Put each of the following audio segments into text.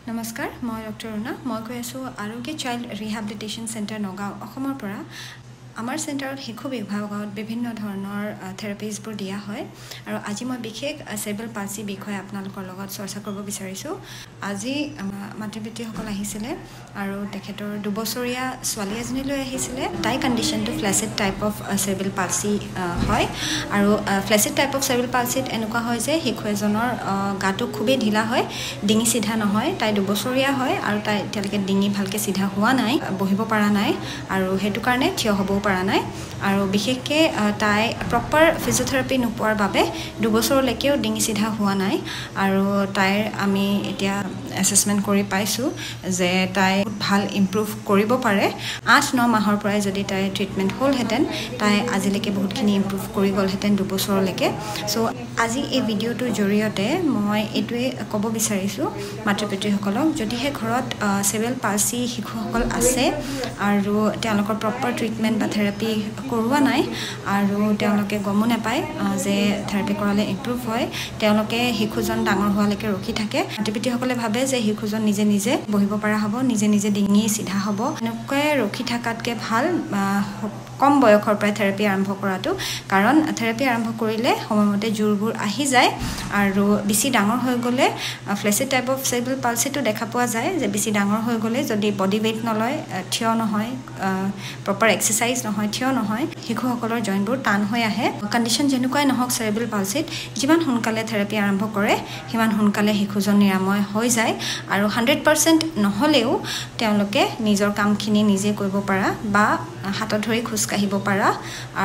নমস্কাৰ মই ডক্টৰ ৰুণা মই কৈ আছো আৰোগ্য চাইল্ড ৰিহেবিলিটেশ্যন চেণ্টাৰ নগাঁও অসমৰ পৰা আমাৰ চেণ্টাৰত শিশু বিভাগত বিভিন্ন ধৰণৰ থেৰাপিজবোৰ দিয়া হয় আৰু আজি মই বিশেষ চেৰেব্ৰেল পালসি বিষয়ে আপোনালোকৰ লগত চৰ্চা কৰিব বিচাৰিছো আজি মাতৃপিতৃসকল আহিছিলে আৰু তেখেতৰ 2 বছৰীয়া ছোৱালী এজনীলৈ আহিছিলে তাই কণ্ডিশ্যনটো ফ্লেচিড টাইপ অফ চেৰেব্ৰেল পালসি হয় আৰু ফ্লেচিড টাইপ অফ চেৰেব্ৰেল পালসিত এনেকুৱা হয় যে শিশু এজনৰ গাটো খুবেই ঢিলা হয় ডিঙি সিধা নহয় তাই 2 বছৰীয়া হয় আৰু তাই এতিয়ালৈকে ডিঙি ভালকে সিধা হোৱা নাই বহিব পৰা নাই আৰু হেতু কাৰণে থিয় হ'ব পৰা নাই আৰু বিশেষকৈ তাই প্ৰপাৰ ফিজিঅথেৰাপি নোপোৱাৰ বাবে 2 বছৰলৈকেও ডিঙি সিধা হোৱা নাই আৰু তাইৰ আমি এতিয়া এছেছমেণ্ট কৰি পাইছোঁ যে তাই ভাল ইম্প্ৰুভ কৰিব পাৰে 8-9 মাহৰ পৰাই যদি তাই ট্ৰিটমেণ্ট হ'লহেঁতেন তাই আজিলৈকে বহুতখিনি ইম্প্ৰুভ কৰি গ'লহেঁতেন 2 বছৰলৈকে চ' আজি এই ভিডিঅ'টোৰ জৰিয়তে মই এইটোৱে ক'ব বিচাৰিছোঁ মাতৃপিতৃসকলক যদিহে ঘৰত চেৰেব্ৰেল পালসি শিশুসকল আছে আৰু তেওঁলোকৰ প্ৰপাৰ ট্ৰিটমেণ্ট বা থেৰাপি কৰোৱা নাই আৰু তেওঁলোকে গমো নাপায় যে থেৰাপি কৰালে ইম্প্ৰুভ হয় তেওঁলোকে শিশুজন ডাঙৰ হোৱালৈকে ৰখি থাকে মাতৃপিতৃসকলে ভাবে যে শিশুজন নিজে নিজে বহিব পৰা হ'ব নিজে নিজে ডিঙি সিধা হ'ব এনেকৈ ৰখি থকাতকৈ ভাল কম বয়সৰ পৰাই থেৰাপি আৰম্ভ কৰাটো কাৰণ থেৰাপি আৰম্ভ কৰিলে সময়মতে জোৰবোৰ আহি যায় আৰু বেছি ডাঙৰ হৈ গ'লে ফ্লেচিড টাইপ অফ চেৰেব্ৰেল পালসিটো দেখা পোৱা যায় যে বেছি ডাঙৰ হৈ গ'লে যদি বডি ৱেইট নলয় থিয় নহয় প্ৰপাৰ এক্সাৰচাইজ নহয় থিয় নহয় শিশুসকলৰ জইণ্টবোৰ টান হৈ আহে কণ্ডিশ্যন যেনেকুৱাই নহওক চেৰেব্ৰেল পালসিত যিমান সোনকালে থেৰাপি আৰম্ভ কৰে সিমান সোনকালে শিশুজন নিৰাময় হৈ যায় আৰু 100% নহ'লেও তেওঁলোকে নিজৰ কামখিনি নিজে কৰিব পৰা বা হাতত ধৰি খোজ কাঢ়িব পৰা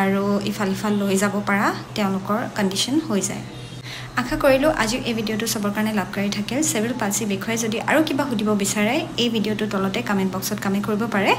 আৰু ইফাল লৈ যাব পৰা তেওঁলোকৰ কণ্ডিশ্যন হৈ যায় আশা কৰিলোঁ আজিৰ এই ভিডিঅ'টো সবৰ কাৰণে লাভকাৰী থাকিল চেৰেব্ৰেল পালসি বিষয়ে যদি আৰু কিবা সুধিব বিচাৰে এই ভিডিঅ'টোৰ তলতে কমেণ্ট বক্সত কমেণ্ট কৰিব পাৰে